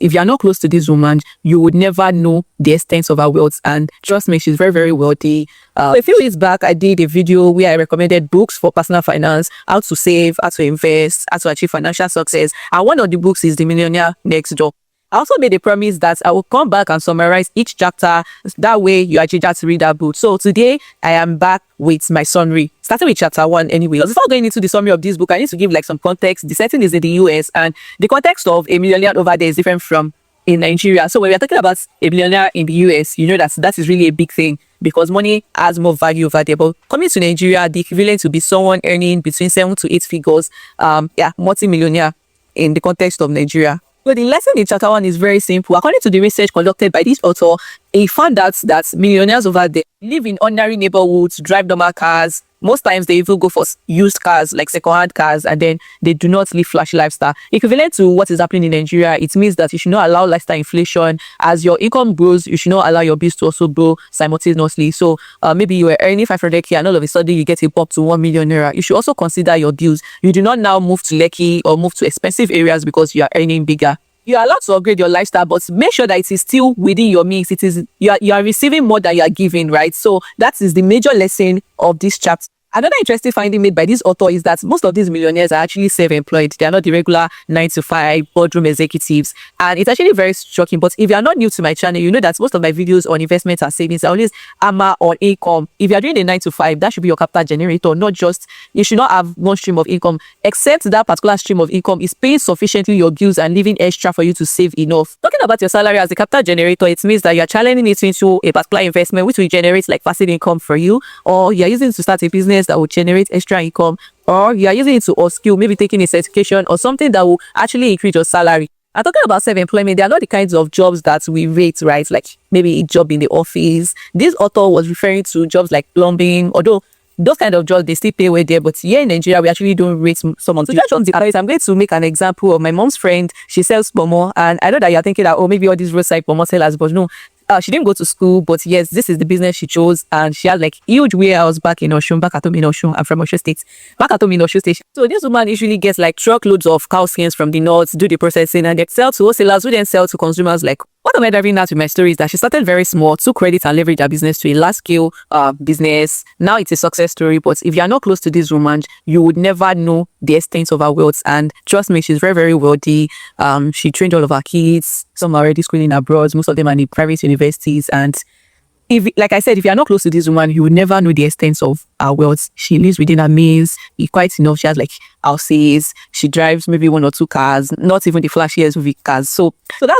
If you're not close to this woman, you would never know the extent of her wealth. And trust me, she's very, very wealthy. A few years back, I did a video where I recommended books for personal finance, how to save, how to invest, how to achieve financial success. And one of the books is The Millionaire Next Door. I also made a promise that I will come back and summarize each chapter. That way you actually just read that book. So today I am back with my summary, starting with chapter 1 anyway. Before going into the summary of this book, I need to give like some context. The setting is in the US, and the context of a millionaire over there is different from in Nigeria. So when we're talking about a millionaire in the US, you know that is really a big thing because money has more value over there. But coming to Nigeria, the equivalent to be someone earning between 7 to 8 figures, multi-millionaire in the context of Nigeria. So the lesson in chapter 1 is very simple. According to the research conducted by this author, he found out that millionaires over there live in ordinary neighborhoods, drive normal cars. Most times they even go for used cars, like second-hand cars, and then they do not live flashy lifestyle. Equivalent to what is happening in Nigeria, it means that you should not allow lifestyle inflation. As your income grows, you should not allow your bills to also grow simultaneously. So maybe you were earning 500K and all of a sudden you get a pop to 1 million naira. You should also consider your bills. You do not now move to Lekki or move to expensive areas because you are earning bigger. You are allowed to upgrade your lifestyle, but make sure that it is still within your means. It is you are receiving more than you are giving, right? So that is the major lesson of this chapter. Another interesting finding made by this author is that most of these millionaires are actually self-employed. They are not the regular 9-to-5 boardroom executives. And it's actually very shocking. But if you are not new to my channel, you know that most of my videos on investments and savings are always hammer on income. If you are doing a 9-to-5, that should be your capital generator, not just, you should not have one stream of income, except that particular stream of income is paying sufficiently your bills and leaving extra for you to save enough. Talking about your salary as a capital generator, it means that you are channeling it into a particular investment which will generate like passive income for you, or you are using it to start a business that will generate extra income, or you are using it to upskill, maybe taking a certification or something that will actually increase your salary. I'm talking about self-employment. They are not the kinds of jobs that we rate, right? Like maybe a job in the office. This author was referring to jobs like plumbing, although those kind of jobs, they still pay well there. But here in Nigeria, we actually don't rate someone. So just on the I'm going to make an example of my mom's friend. She sells pomo, and I know that you're thinking that, oh, maybe all these roadside pomo sellers, but no. She didn't go to school, but yes, this is the business she chose, and she has like huge warehouse back in Osun, back at home in Osun. I'm from Osun State, back at home in Osun State. So this woman usually gets like truckloads of cow skins from the north, do the processing, and they sell to wholesalers who then sell to consumers. Like, what am I driving at with my story is that she started very small, took credit and leveraged her business to a large scale business. Now it's a success story. But if you are not close to this woman, you would never know the extent of her wealth. And trust me, she's very, very wealthy. She trained all of her kids. Some are already schooling abroad. Most of them are in private universities. And if, like I said, if you are not close to this woman, you would never know the extent of her wealth. She lives within her means. Quite enough. She has like houses. She drives maybe 1 or 2 cars, not even the flashiest movie cars. So that's